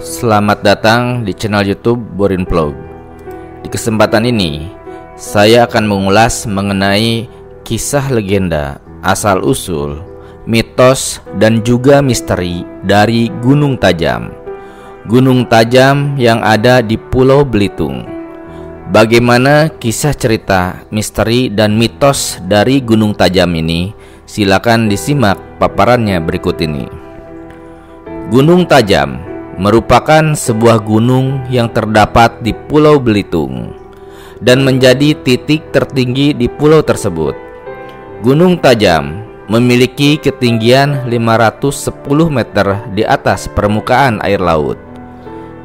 Selamat datang di channel YouTube Borin Vlog. Di kesempatan ini, saya akan mengulas mengenai kisah legenda, asal-usul, mitos, dan juga misteri dari Gunung Tajam. Gunung Tajam yang ada di Pulau Belitung. Bagaimana kisah cerita, misteri, dan mitos dari Gunung Tajam ini? Silakan disimak paparannya berikut ini. Gunung Tajam merupakan sebuah gunung yang terdapat di Pulau Belitung dan menjadi titik tertinggi di pulau tersebut. Gunung Tajam memiliki ketinggian 510 meter di atas permukaan air laut.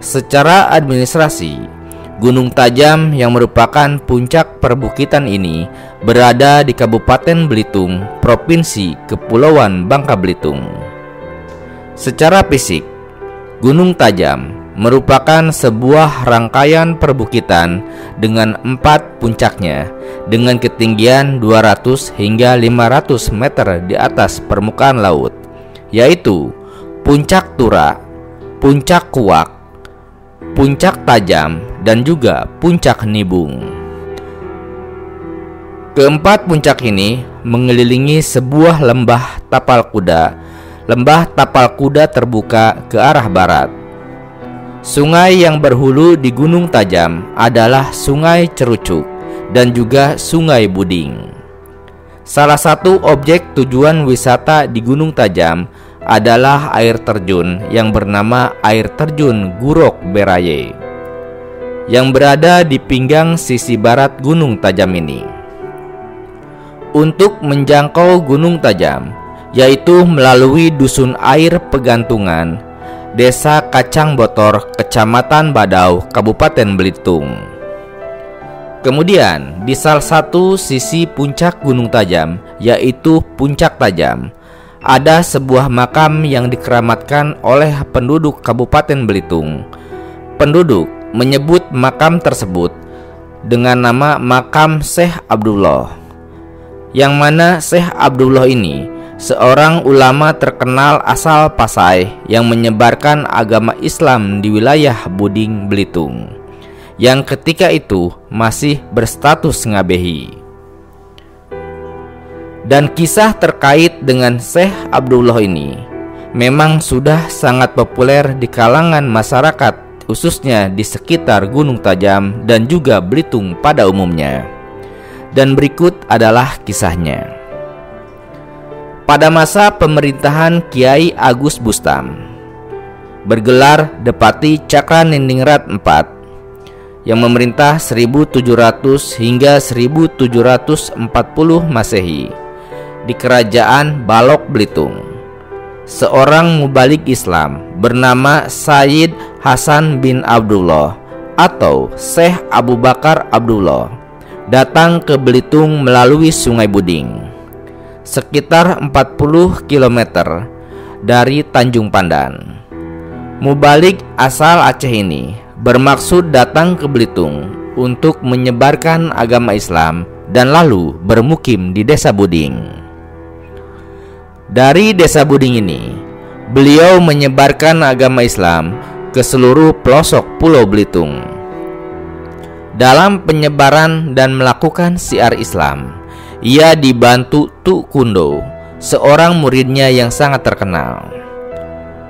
Secara administrasi, Gunung Tajam yang merupakan puncak perbukitan ini berada di Kabupaten Belitung, Provinsi Kepulauan Bangka Belitung. Secara fisik, Gunung Tajam merupakan sebuah rangkaian perbukitan dengan 4 puncaknya dengan ketinggian 200 hingga 500 meter di atas permukaan laut, yaitu Puncak Tura, Puncak Kuak, Puncak Tajam, dan juga Puncak Nibung. Keempat puncak ini mengelilingi sebuah lembah tapal kuda. Lembah tapal kuda terbuka ke arah barat. Sungai yang berhulu di Gunung Tajam adalah Sungai Cerucuk dan juga Sungai Buding. Salah satu objek tujuan wisata di Gunung Tajam adalah air terjun yang bernama Air Terjun Gurok Beraye yang berada di pinggang sisi barat Gunung Tajam ini. Untuk menjangkau Gunung Tajam, yaitu melalui Dusun Air Pegantungan, Desa Kacang Botor, Kecamatan Badau, Kabupaten Belitung. Kemudian di salah satu sisi puncak Gunung Tajam, yaitu Puncak Tajam, ada sebuah makam yang dikeramatkan oleh penduduk Kabupaten Belitung. Penduduk menyebut makam tersebut dengan nama Makam Syekh Abdullah, yang mana Syekh Abdullah ini seorang ulama terkenal asal Pasai yang menyebarkan agama Islam di wilayah Buding, Belitung, yang ketika itu masih berstatus ngabehi. Dan kisah terkait dengan Syekh Abdullah ini memang sudah sangat populer di kalangan masyarakat, khususnya di sekitar Gunung Tajam dan juga Belitung pada umumnya. Dan berikut adalah kisahnya. Pada masa pemerintahan Kiai Agus Bustam, bergelar Depati Cakraningrat IV, yang memerintah 1700 hingga 1740 Masehi di Kerajaan Balok Belitung, seorang mubalik Islam bernama Sayyid Hasan bin Abdullah atau Syekh Abu Bakar Abdullah datang ke Belitung melalui Sungai Buding, sekitar 40 km dari Tanjung Pandan. Mubalik asal Aceh ini bermaksud datang ke Belitung untuk menyebarkan agama Islam dan lalu bermukim di Desa Buding. Dari Desa Buding ini, beliau menyebarkan agama Islam ke seluruh pelosok Pulau Belitung. Dalam penyebaran dan melakukan syiar Islam, ia dibantu Tuk Kundo, seorang muridnya yang sangat terkenal.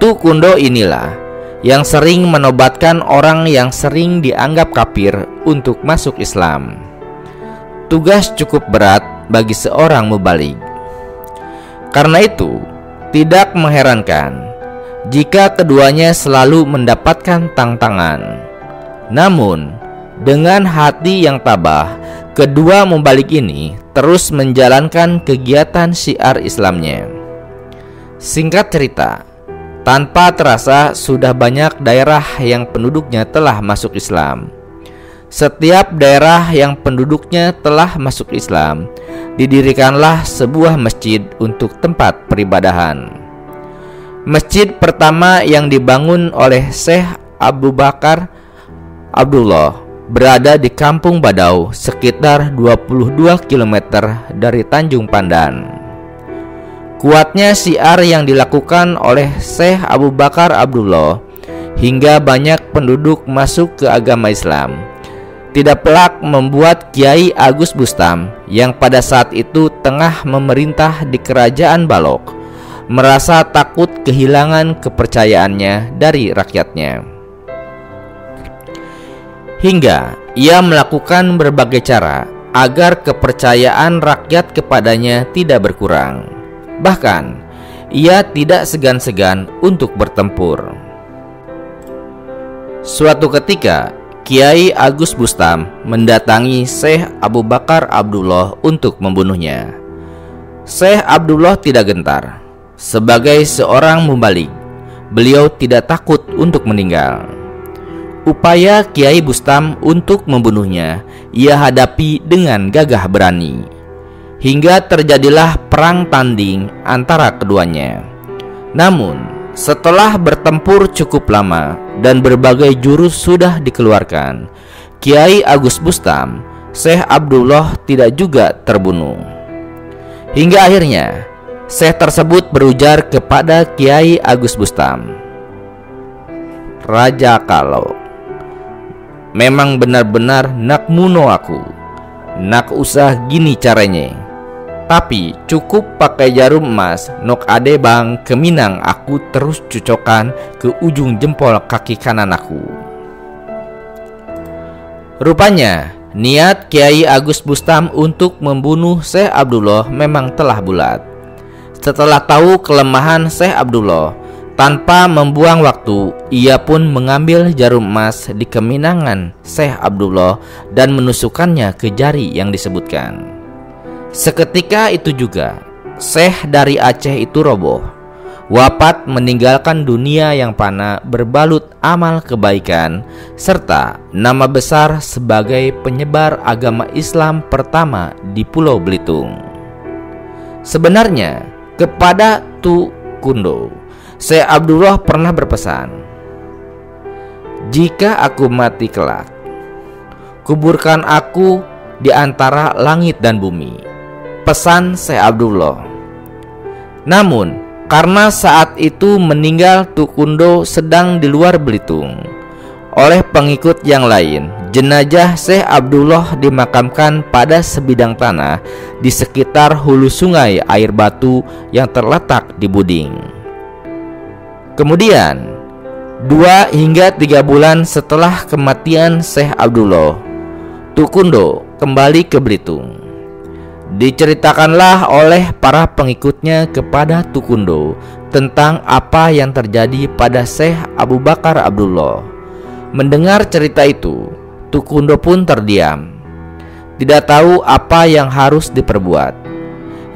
Tuk Kundo inilah yang sering menobatkan orang yang sering dianggap kafir untuk masuk Islam. Tugas cukup berat bagi seorang mubalik. Karena itu, tidak mengherankan jika keduanya selalu mendapatkan tantangan. Namun, dengan hati yang tabah, kedua mubalik ini terus menjalankan kegiatan syiar Islamnya. Singkat cerita, tanpa terasa sudah banyak daerah yang penduduknya telah masuk Islam. Setiap daerah yang penduduknya telah masuk Islam, didirikanlah sebuah masjid untuk tempat peribadahan. Masjid pertama yang dibangun oleh Syekh Abu Bakar Abdullah berada di Kampung Badau, sekitar 22 km dari Tanjung Pandan. Kuatnya syiar yang dilakukan oleh Syekh Abu Bakar Abdullah hingga banyak penduduk masuk ke agama Islam. Tidak pelak membuat Kiai Agus Bustam yang pada saat itu tengah memerintah di Kerajaan Balok merasa takut kehilangan kepercayaannya dari rakyatnya. Hingga ia melakukan berbagai cara agar kepercayaan rakyat kepadanya tidak berkurang. Bahkan, ia tidak segan-segan untuk bertempur. Suatu ketika, Kiai Agus Bustam mendatangi Syekh Abu Bakar Abdullah untuk membunuhnya. Syekh Abdullah tidak gentar. Sebagai seorang mubalik, beliau tidak takut untuk meninggal. Upaya Kiai Bustam untuk membunuhnya ia hadapi dengan gagah berani, hingga terjadilah perang tanding antara keduanya. Namun, setelah bertempur cukup lama dan berbagai jurus sudah dikeluarkan, Kiai Agus Bustam, Syekh Abdullah tidak juga terbunuh. Hingga akhirnya Syekh tersebut berujar kepada Kiai Agus Bustam, "Raja kalau memang benar-benar nak muno aku, nak usah gini caranya. Tapi cukup pakai jarum emas, nok ade bang keminang aku terus cucokan ke ujung jempol kaki kanan aku." Rupanya niat Kiai Agus Bustam untuk membunuh Syekh Abdullah memang telah bulat. Setelah tahu kelemahan Syekh Abdullah, tanpa membuang waktu, ia pun mengambil jarum emas di keminangan Syekh Abdullah dan menusukkannya ke jari yang disebutkan. Seketika itu juga, Syekh dari Aceh itu roboh, wafat meninggalkan dunia yang fana berbalut amal kebaikan, serta nama besar sebagai penyebar agama Islam pertama di Pulau Belitung. Sebenarnya, kepada Tukundo, Syekh Abdullah pernah berpesan, "Jika aku mati kelak, kuburkan aku di antara langit dan bumi." Pesan Syekh Abdullah. Namun, karena saat itu meninggal Tukundo sedang di luar Belitung, oleh pengikut yang lain, jenazah Syekh Abdullah dimakamkan pada sebidang tanah di sekitar hulu sungai air batu yang terletak di Buding. Kemudian 2 hingga 3 bulan setelah kematian Syekh Abdullah, Tukundo kembali ke Belitung. Diceritakanlah oleh para pengikutnya kepada Tukundo tentang apa yang terjadi pada Syekh Abu Bakar Abdullah. Mendengar cerita itu, Tukundo pun terdiam, tidak tahu apa yang harus diperbuat.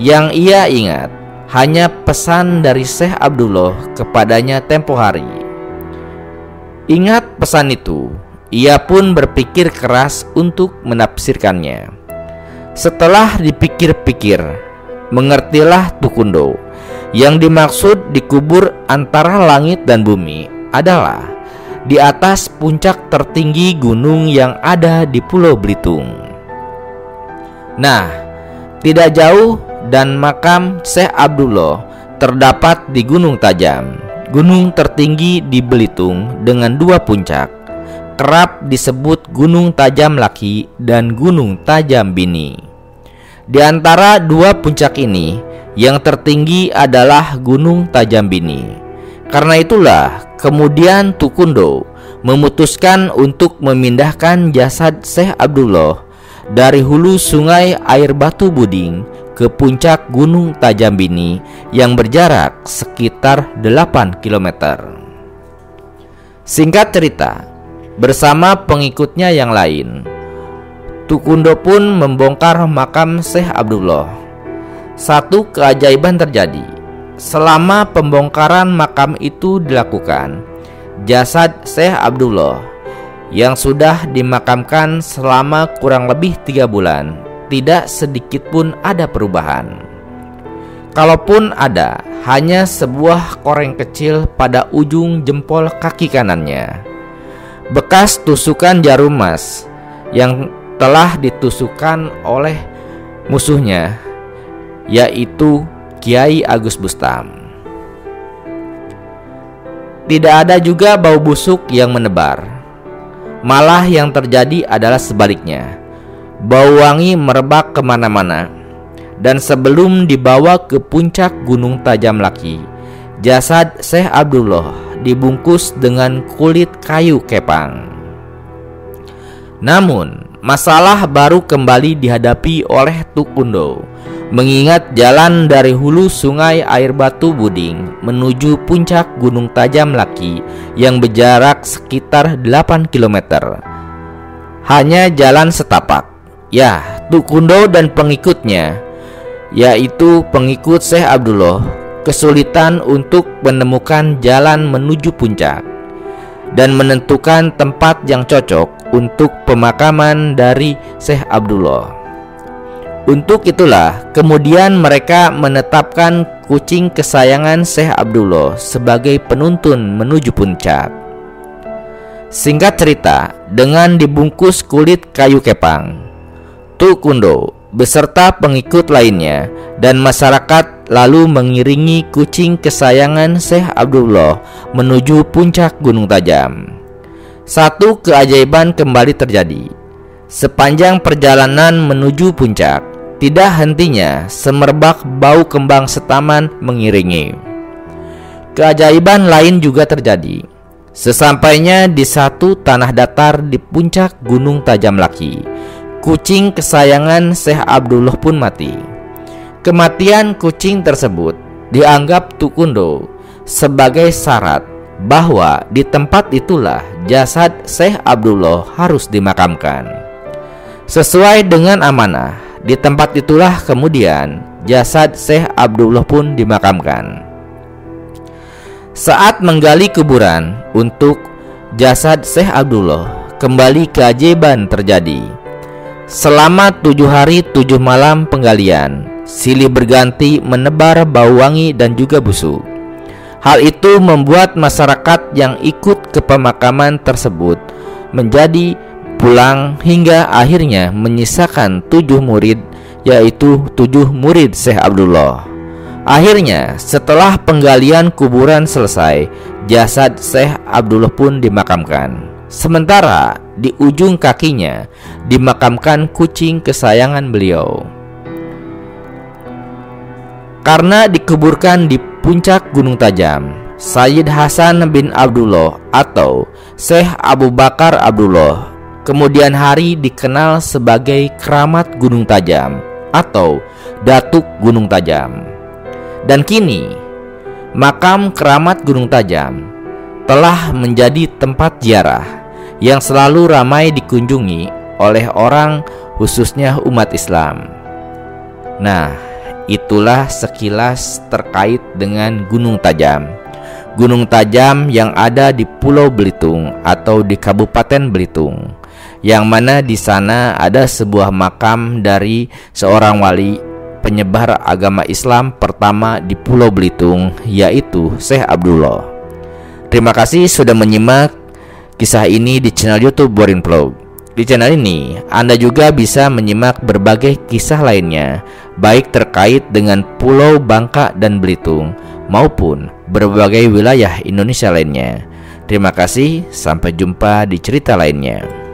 Yang ia ingat hanya pesan dari Syekh Abdullah kepadanya tempo hari. Ingat pesan itu, ia pun berpikir keras untuk menafsirkannya. Setelah dipikir-pikir, mengertilah Tukundo, yang dimaksud dikubur antara langit dan bumi adalah di atas puncak tertinggi gunung yang ada di Pulau Belitung. Nah, tidak jauh dan makam Syekh Abdullah terdapat di Gunung Tajam, gunung tertinggi di Belitung dengan 2 puncak, kerap disebut Gunung Tajam Laki dan Gunung Tajam Bini. Di antara 2 puncak ini, yang tertinggi adalah Gunung Tajam Bini. Karena itulah kemudian Tukundo memutuskan untuk memindahkan jasad Syekh Abdullah dari hulu sungai air batu Buding ke puncak Gunung Tajam Bini yang berjarak sekitar 8 km. Singkat cerita, bersama pengikutnya yang lain, Tukundo pun membongkar makam Syekh Abdullah. Satu keajaiban terjadi. Selama pembongkaran makam itu dilakukan, jasad Syekh Abdullah yang sudah dimakamkan selama kurang lebih 3 bulan, tidak sedikit pun ada perubahan. Kalaupun ada, hanya sebuah koreng kecil pada ujung jempol kaki kanannya, bekas tusukan jarum emas yang telah ditusukkan oleh musuhnya, yaitu Kiai Agus Bustam. Tidak ada juga bau busuk yang menebar. Malah yang terjadi adalah sebaliknya. Bau wangi merebak kemana-mana. Dan sebelum dibawa ke puncak Gunung Tajam Laki, jasad Syekh Abdullah dibungkus dengan kulit kayu kepang. Namun, masalah baru kembali dihadapi oleh Tukundo, mengingat jalan dari hulu sungai Air Batu Buding menuju puncak Gunung Tajam Laki yang berjarak sekitar 8 km hanya jalan setapak. Ya, Tukundo dan pengikutnya, yaitu pengikut Syekh Abdullah, kesulitan untuk menemukan jalan menuju puncak dan menentukan tempat yang cocok untuk pemakaman dari Syekh Abdullah. Untuk itulah kemudian mereka menetapkan kucing kesayangan Syekh Abdullah sebagai penuntun menuju puncak. Singkat cerita, dengan dibungkus kulit kayu kepang, Tukundo beserta pengikut lainnya dan masyarakat lalu mengiringi kucing kesayangan Syekh Abdullah menuju puncak Gunung Tajam. Satu keajaiban kembali terjadi. Sepanjang perjalanan menuju puncak, tidak hentinya semerbak bau kembang setaman mengiringi. Keajaiban lain juga terjadi. Sesampainya di satu tanah datar di puncak Gunung Tajam Laki, kucing kesayangan Syekh Abdullah pun mati. Kematian kucing tersebut dianggap Tukundo sebagai syarat bahwa di tempat itulah jasad Syekh Abdullah harus dimakamkan. Sesuai dengan amanah, di tempat itulah kemudian jasad Syekh Abdullah pun dimakamkan. Saat menggali kuburan untuk jasad Syekh Abdullah, kembali keajaiban terjadi. Selama 7 hari 7 malam penggalian, silih berganti menebar bau wangi dan juga busuk. Hal itu membuat masyarakat yang ikut ke pemakaman tersebut menjadi pulang hingga akhirnya menyisakan 7 murid, yaitu 7 murid Syekh Abdullah. Akhirnya setelah penggalian kuburan selesai, jasad Syekh Abdullah pun dimakamkan. Sementara di ujung kakinya dimakamkan kucing kesayangan beliau. Karena dikuburkan di puncak Gunung Tajam, Sayyid Hasan bin Abdullah atau Syekh Abu Bakar Abdullah kemudian hari dikenal sebagai Keramat Gunung Tajam atau Datuk Gunung Tajam. Dan kini makam Keramat Gunung Tajam telah menjadi tempat ziarah yang selalu ramai dikunjungi oleh orang, khususnya umat Islam. Nah, itulah sekilas terkait dengan Gunung Tajam. Gunung Tajam yang ada di Pulau Belitung atau di Kabupaten Belitung, yang mana di sana ada sebuah makam dari seorang wali penyebar agama Islam pertama di Pulau Belitung, yaitu Syekh Abdullah. Terima kasih sudah menyimak kisah ini di channel YouTube Borin Vlog. Di channel ini Anda juga bisa menyimak berbagai kisah lainnya, baik terkait dengan Pulau Bangka dan Belitung maupun berbagai wilayah Indonesia lainnya. Terima kasih, sampai jumpa di cerita lainnya.